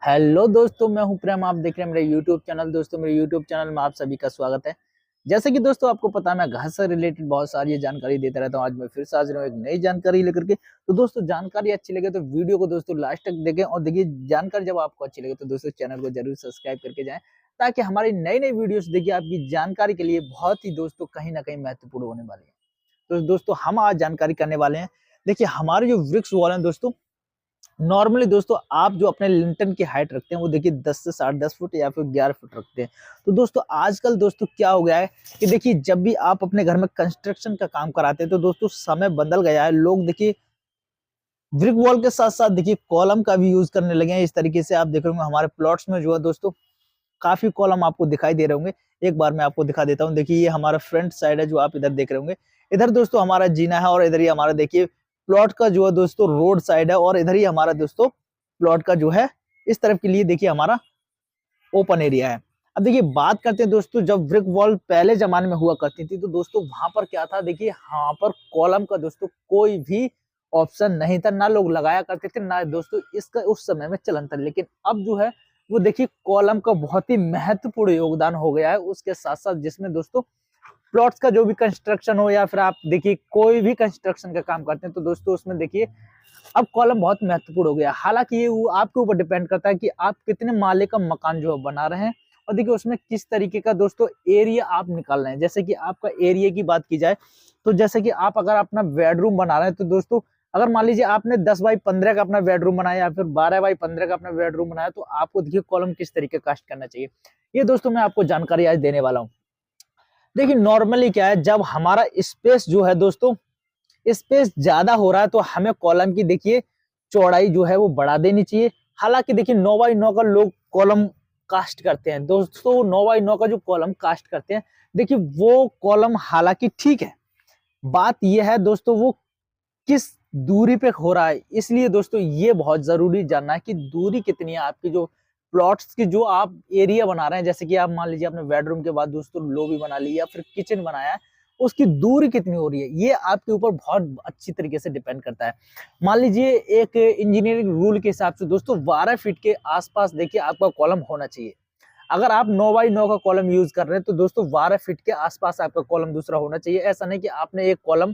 Hello दोस्तों, मैं हूं प्रेम। आप देख रहे हैं मेरे यूट्यूब चैनल। दोस्तों, मेरे यूट्यूब चैनल में आप सभी का स्वागत है। जैसे कि दोस्तों आपको पता है, मैं घर से रिलेटेड बहुत सारी जानकारी देता रहता हूं। आज मैं फिर से हाजिर हूं एक नई जानकारी लेकर के। तो दोस्तों, जानकारी अच्छी लगे तो वीडियो को दोस्तों लास्ट तक देखें, और देखिए जानकारी जब आपको अच्छी लगे तो दोस्तों चैनल को जरूर सब्सक्राइब करके जाएं, ताकि हमारी नई नई वीडियोस देखिए आपकी जानकारी के लिए बहुत ही दोस्तों कहीं ना कहीं महत्वपूर्ण होने वाली है। तो दोस्तों, हम आज जानकारी करने वाले हैं। देखिए, हमारे जो वृक्ष वॉल है दोस्तों, नॉर्मली दोस्तों आप जो अपने लिंटन की हाइट रखते हैं वो देखिए 10 से 10.5 फुट या फिर 11 फुट रखते हैं। तो दोस्तों, आजकल दोस्तों क्या हो गया है कि देखिए, जब भी आप अपने घर में कंस्ट्रक्शन का काम कराते हैं तो दोस्तों समय बदल गया है। लोग देखिए ब्रिक वॉल के साथ साथ देखिए कॉलम का भी यूज करने लगे हैं। इस तरीके से आप देख रहे होंगे हमारे प्लॉट्स में जो है दोस्तों काफी कॉलम आपको दिखाई दे रहे होंगे। एक बार मैं आपको दिखा देता हूँ। देखिए, ये हमारा फ्रंट साइड है जो आप इधर देख रहे होंगे। इधर दोस्तों हमारा जीना है, और इधर ही हमारा देखिए प्लॉट का जो है दोस्तों रोड साइड है, और इधर ही हमारा दोस्तों प्लॉट का जो है इस तरफ के लिए देखिए हमारा ओपन एरिया है। अब देखिए बात करते हैं दोस्तों, जब ब्रिक वॉल पहले जमाने में हुआ करती थी तो दोस्तों वहां पर क्या था, देखिए वहां पर कॉलम का दोस्तों कोई भी ऑप्शन नहीं था, ना लोग लगाया करते थे, ना दोस्तों इसका उस समय में चलन था। लेकिन अब जो है वो देखिए कॉलम का बहुत ही महत्वपूर्ण योगदान हो गया है। उसके साथ साथ जिसमें दोस्तों प्लॉट्स का जो भी कंस्ट्रक्शन हो, या फिर आप देखिए कोई भी कंस्ट्रक्शन का काम करते हैं तो दोस्तों उसमें देखिए अब कॉलम बहुत महत्वपूर्ण हो गया। हालांकि ये वो आपके ऊपर डिपेंड करता है कि आप कितने माले का मकान जो है बना रहे हैं, और देखिए उसमें किस तरीके का दोस्तों एरिया आप निकाल रहे हैं। जैसे कि आपका एरिया की बात की जाए तो जैसे कि आप अगर अपना बेडरूम बना रहे हैं तो दोस्तों अगर मान लीजिए आपने 10 बाई 15 का अपना बेडरूम बनाया, या फिर 12 बाई 15 का अपना बेडरूम बनाया, तो आपको देखिए कॉलम किस तरीके कास्ट करना चाहिए, ये दोस्तों मैं आपको जानकारी आज देने वाला हूँ। देखिए नॉर्मली क्या है, जब हमारा स्पेस जो है दोस्तों स्पेस ज्यादा हो रहा है तो हमें कॉलम की देखिए चौड़ाई जो है वो बढ़ा देनी चाहिए। हालांकि देखिए 9 बाई 9 का लोग कॉलम कास्ट करते हैं दोस्तों। 9 बाई 9 का जो कॉलम कास्ट करते हैं, देखिए वो कॉलम हालांकि ठीक है। बात यह है दोस्तों वो किस दूरी पे हो रहा है, इसलिए दोस्तों ये बहुत जरूरी जानना है कि दूरी कितनी है आपकी जो प्लॉट्स की जो आप एरिया बना रहे हैं। जैसे कि आप मान लीजिए आपने बेडरूम के बाद दोस्तों लॉबी बना ली या फिर किचन बनाया है, उसकी दूरी कितनी हो रही है ये आपके ऊपर बहुत अच्छी तरीके से डिपेंड करता है। मान लीजिए एक इंजीनियरिंग रूल के हिसाब से दोस्तों 12 फीट के आसपास देखिए आपका कॉलम होना चाहिए। अगर आप 9 बाई 9 का कॉलम यूज कर रहे हैं तो दोस्तों 12 फीट के आसपास आपका कॉलम दूसरा होना चाहिए। ऐसा नहीं कि आपने एक कॉलम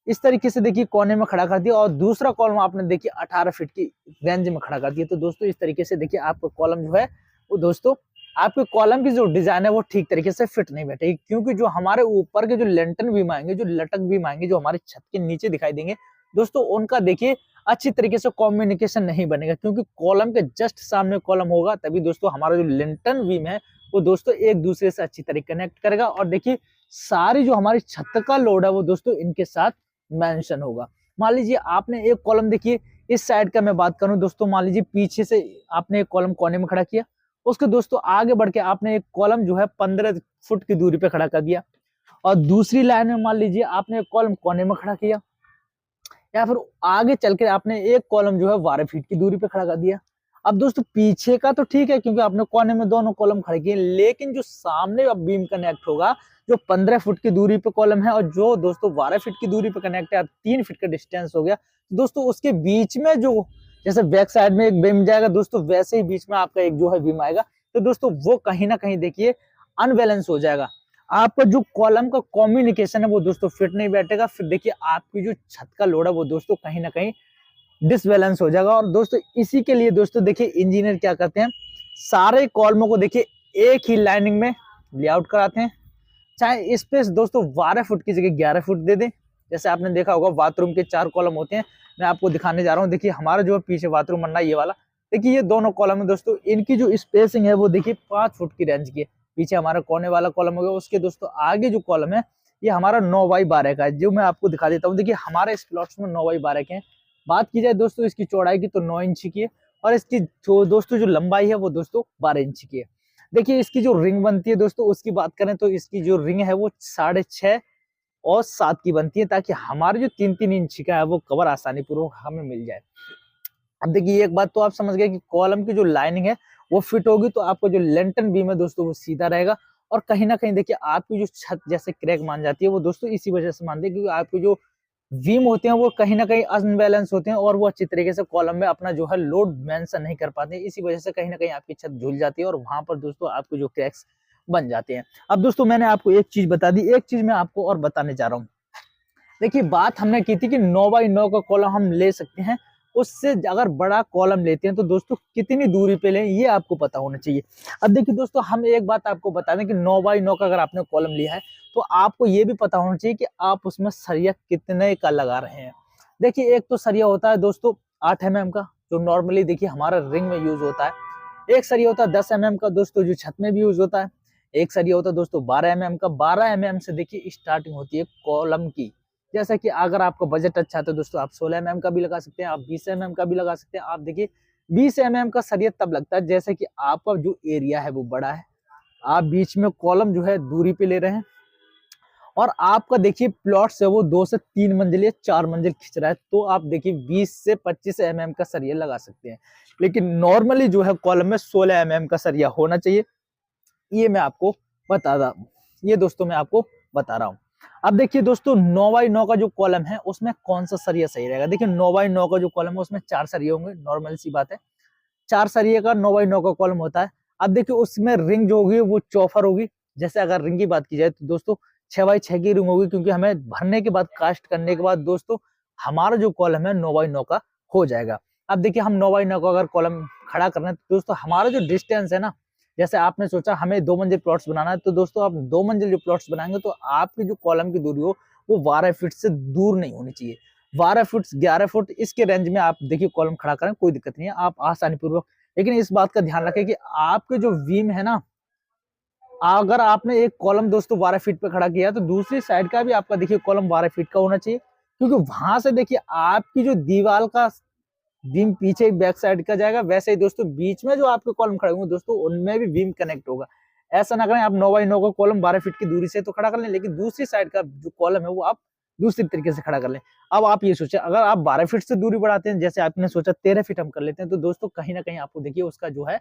इस तरीके से देखिए कोने में खड़ा कर दिया और दूसरा कॉलम आपने देखिए 18 फीट की रेंज में खड़ा कर दिया। तो दोस्तों इस तरीके से देखिए आपका कॉलम जो है वो दोस्तों आपके कॉलम की जो डिजाइन है वो ठीक तरीके से फिट नहीं बैठेगी, क्योंकि जो हमारे ऊपर के जो लेंटन बीम आएंगे, जो लटक बीम आएंगे, जो हमारे छत के नीचे दिखाई देंगे दोस्तों, उनका देखिए अच्छी तरीके से कम्युनिकेशन नहीं बनेगा, क्योंकि कॉलम के जस्ट सामने कॉलम होगा तभी दोस्तों हमारा जो लेंटन बीम है वो दोस्तों एक दूसरे से अच्छी तरीके कनेक्ट करेगा। और देखिए सारी जो हमारी छत का लोड है वो दोस्तों इनके साथ मेंशन होगा। मान लीजिए आपने एक कॉलम देखिए इस साइड का मैं बात करूं दोस्तों, मान लीजिए पीछे से आपने एक कॉलम कोने में खड़ा किया, उसके दोस्तों आगे बढ़ के आपने एक कॉलम जो है 15 फुट की दूरी पे खड़ा कर दिया, और दूसरी लाइन में मान लीजिए आपने एक कॉलम कोने में खड़ा किया, या फिर आगे चल के आपने एक कॉलम जो है 12 फीट की दूरी पे खड़ा कर दिया। अब दोस्तों पीछे का तो ठीक है क्योंकि आपने कोने में दोनों कॉलम खड़े किए, लेकिन जो सामने अब बीम कनेक्ट होगा, जो 15 फुट की दूरी पे कॉलम है और जो दोस्तों 12 फीट की दूरी पे कनेक्ट है, 3 फीट का डिस्टेंस हो गया दोस्तों, उसके बीच में जो जैसे बैक साइड में एक बीम जाएगा दोस्तों, वैसे ही बीच में आपका एक जो है बीम आएगा। तो दोस्तों वो कहीं ना कहीं देखिए अनबैलेंस हो जाएगा। आपका जो कॉलम का कम्युनिकेशन है वो दोस्तों फिट नहीं बैठेगा। फिर देखिए आपकी जो छत का लोड है वो दोस्तों कहीं ना कहीं डिसबैलेंस हो जाएगा। और दोस्तों इसी के लिए दोस्तों देखिए इंजीनियर क्या करते हैं, सारे कॉलमों को देखिए एक ही लाइनिंग में लेआउट कराते हैं। चाहे स्पेस दोस्तों 12 फुट की जगह 11 फुट दे दें। जैसे आपने देखा होगा बाथरूम के 4 कॉलम होते हैं, मैं आपको दिखाने जा रहा हूँ। देखिए हमारा जो पीछे बाथरूम बनना है ये वाला, देखिए ये दोनों कॉलम है दोस्तों, इनकी जो स्पेसिंग है वो देखिए 5 फुट की रेंज की है। पीछे हमारा कोने वाला कॉलम हो गया, उसके दोस्तों आगे जो कॉलम है ये हमारा 9 बाई 12 का है, जो मैं आपको दिखा देता हूँ। देखिए हमारे इस प्लॉट्स में 9 बाई 12 के हैं। बात की जाए दोस्तों इसकी चौड़ाई की तो 9 इंच की है, और इसकी जो दोस्तों जो लंबाई है वो दोस्तों 12 इंच की है। देखिए इसकी जो रिंग बनती है दोस्तों उसकी बात करें तो इसकी जो रिंग है वो 6.5 और 7 की बनती है, ताकि हमारे जो 3-3 इंच का है वो कवर आसानी पूर्वक हमें मिल जाए। अब देखिए एक बात तो आप समझ गए कि कॉलम की जो लाइनिंग है वो फिट होगी तो आपका जो लेंटन बीम है दोस्तों वो सीधा रहेगा। और कहीं ना कहीं देखिए आपकी जो छत जैसे क्रैक मान जाती है वो दोस्तों इसी वजह से मानती है, क्योंकि आपकी जो बीम होते हैं वो कहीं ना कहीं अनबैलेंस होते हैं और वो अच्छी तरीके से कॉलम में अपना जो है लोड मेंशन नहीं कर पाते, इसी वजह से कहीं ना कहीं आपकी छत झूल जाती है और वहां पर दोस्तों आपको जो क्रैक्स बन जाते हैं। अब दोस्तों मैंने आपको एक चीज बता दी, एक चीज मैं आपको और बताने जा रहा हूँ। देखिए बात हमने की थी कि 9x9 का कॉलम हम ले सकते हैं, उससे अगर बड़ा कॉलम लेते हैं तो दोस्तों कितनी दूरी पे लें ये आपको पता होना चाहिए। अब देखिए दोस्तों हम एक बात आपको बता दें कि 9x9 का अगर आपने कॉलम लिया है तो आपको ये भी पता होना चाहिए कि आप उसमें सरिया कितने का लगा रहे हैं। देखिए एक तो सरिया होता है दोस्तों 8 mm का, जो नॉर्मली देखिए हमारा रिंग में यूज होता है। एक सरिया होता है 10 mm का दोस्तों, जो छत में भी यूज होता है। एक सरिया होता है दोस्तों 12 mm का। 12 mm से देखिए स्टार्टिंग होती है कॉलम की। जैसा कि अगर आपका बजट अच्छा है तो दोस्तों आप 16 mm का भी लगा सकते हैं, आप 20 mm का भी लगा सकते हैं। आप देखिए 20 mm का सरिया तब लगता है जैसे कि आपका जो एरिया है वो बड़ा है, आप बीच में कॉलम जो है दूरी पे ले रहे हैं और आपका देखिए प्लॉट से वो 2 से 3 मंजिल या 4 मंजिल खींच रहा है, तो आप देखिए 20 से 25 mm का सरिया लगा सकते हैं। लेकिन नॉर्मली जो है कॉलम में 16 mm का सरिया होना चाहिए, ये मैं आपको बता रहा हूँ, ये दोस्तों मैं आपको बता रहा हूँ। अब देखिए दोस्तों 9x9 का जो कॉलम है उसमें कौन सा सरिया सही रहेगा। देखिए 9x9 का जो कॉलम है उसमें 4 सरिये होंगे, नॉर्मल सी बात है। 4 सरिये का 9x9 का कॉलम होता है। अब देखिए उसमें रिंग जो होगी वो चौफर होगी। जैसे अगर रिंग की बात की जाए तो दोस्तों 6x6 की रिंग होगी, क्योंकि हमें भरने के बाद कास्ट करने के बाद दोस्तों हमारा जो कॉलम है 9x9 का हो जाएगा। अब देखिए हम 9x9 का अगर कॉलम खड़ा करना है तो दोस्तों हमारा जो डिस्टेंस है ना, जैसे आपने सोचा हमें 2 मंजिल प्लॉट्स बनाना है तो दोस्तों आप 2 मंजिल जो प्लॉट्स बनाएंगे तो आपकी जो कॉलम की दूरी हो वो 12 फीट से दूर नहीं होनी चाहिए। 12 फुट 11 फुट इसके रेंज में आप देखिए कॉलम खड़ा करें, कोई दिक्कत नहीं है, आप आसानी पूर्वक। लेकिन इस बात का ध्यान रखें कि आपके जो बीम है ना, अगर आपने एक कॉलम दोस्तों 12 फीट पे खड़ा किया तो दूसरी साइड का भी आपका देखिए कॉलम 12 फीट का होना चाहिए, क्योंकि वहां से देखिए आपकी जो दीवार का बीम पीछे बैक साइड का जाएगा, वैसे ही दोस्तों बीच में जो आपके कॉलम खड़े होंगे दोस्तों उनमें भी बीम कनेक्ट होगा। ऐसा ना करें आप 9x9 का कॉलम 12 फीट की दूरी से तो खड़ा कर लें, लेकिन दूसरी साइड का जो कॉलम है वो आप दूसरी तरीके से खड़ा कर लें। अब आप ये सोचें अगर आप 12 फीट से दूरी बढ़ाते हैं, जैसे आपने सोचा 13 फीट हम कर लेते हैं, तो दोस्तों कहीं ना कहीं आपको देखिए उसका जो है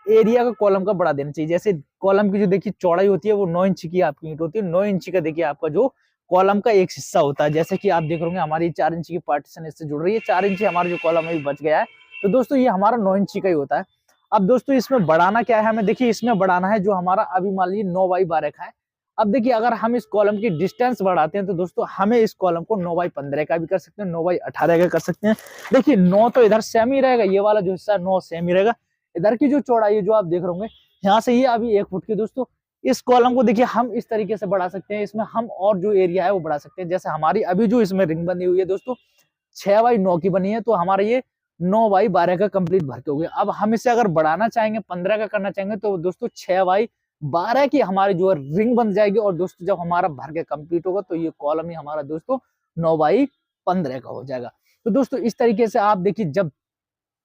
एरिया का कॉलम का बढ़ा देना चाहिए। जैसे कॉलम की जो देखिए चौड़ाई होती है वो 9 इंच की आपकी ईंट होती है, 9 इंच का देखिए आपका जो कॉलम का एक हिस्सा होता है। जैसे कि आप देख रहे होंगे हमारी 4 इंच की पार्टीशन इससे जुड़ रही है, 4 इंच हमारा जो कॉलम है बच गया है, तो दोस्तों ये हमारा 9 इंच का ही होता है। अब दोस्तों इसमें बढ़ाना क्या है हमें, देखिए इसमें बढ़ाना है जो हमारा अभी मान लीजिए 9x12 का है। अब देखिए अगर हम इस कॉलम की डिस्टेंस बढ़ाते हैं तो दोस्तों हमें इस कॉलम को 9x15 का भी कर सकते हैं, 9x18 का कर सकते हैं। देखिए 9 तो इधर सेम ही रहेगा, ये वाला जो हिस्सा 9 सेम ही रहेगा। इधर की जो चौड़ाई है जो आप देख रहे होंगे यहाँ से ये अभी 1 फुट की दोस्तों, इस कॉलम को देखिए हम इस तरीके से बढ़ा सकते हैं, इसमें हम और जो एरिया है वो बढ़ा सकते हैं। जैसे हमारी अभी जो इसमें रिंग बनी हुई है दोस्तों 6x9 की बनी है, तो हमारा ये 9x12 का कंप्लीट भर के हो गया। अब हम इसे अगर बढ़ाना चाहेंगे 15 का करना चाहेंगे तो दोस्तों 6x12 की हमारी जो है रिंग बन जाएगी, और दोस्तों जब हमारा भर के कंप्लीट होगा तो ये कॉलम ही हमारा दोस्तों 9x15 का हो जाएगा। तो दोस्तों इस तरीके से आप देखिए जब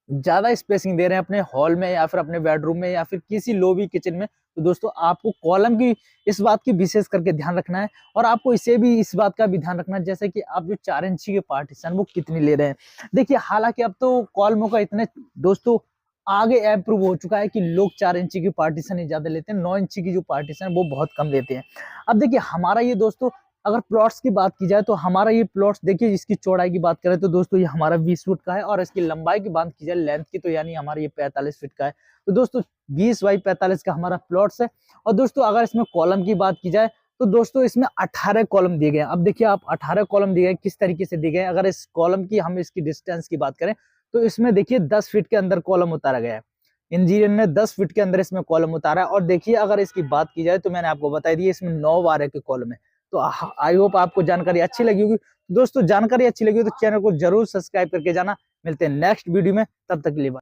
ज्यादा स्पेसिंग दे रहे हैं अपने हॉल में या फिर अपने बेडरूम में या फिर किसी लोबी किचन में, तो दोस्तों आपको कॉलम की इस बात की विशेष करके ध्यान रखना है। और आपको इसे भी इस बात का भी ध्यान रखना है जैसे कि आप जो 4 इंची के पार्टीशन वो कितनी ले रहे हैं। देखिए हालांकि अब तो कॉलमों का इतने दोस्तों आगे अप्रूव हो चुका है कि लोग 4 इंची की पार्टीशन ही ज्यादा लेते हैं, 9 इंची की जो पार्टीशन है वो बहुत कम लेते हैं। अब देखिए हमारा ये दोस्तों अगर प्लॉट्स की बात की जाए तो हमारा ये प्लॉट्स देखिए इसकी चौड़ाई की बात करें तो दोस्तों ये हमारा 20 फुट का है, और इसकी लंबाई की बात की जाए लेंथ की तो यानी हमारा ये 45 फीट का है। तो दोस्तों 20x45 का हमारा प्लॉट्स है। और दोस्तों अगर इसमें कॉलम की बात की जाए तो दोस्तों इसमें 18 कॉलम दिए गए हैं। अब देखिए आप 18 कॉलम दिए गए किस तरीके से दिए गए। अगर इस कॉलम की हम इसकी डिस्टेंस की बात करें तो इसमें देखिए 10 फीट के अंदर कॉलम उतारा गया है, इंजीनियर ने 10 फीट के अंदर इसमें कॉलम उतारा है। और देखिए अगर इसकी बात की जाए तो मैंने आपको बताई दी इसमें 9x12 के कॉलम है। तो आई होप आपको जानकारी अच्छी लगी होगी। दोस्तों जानकारी अच्छी लगी हो तो चैनल को जरूर सब्सक्राइब करके जाना। मिलते हैं नेक्स्ट वीडियो में, तब तक के लिए बाय।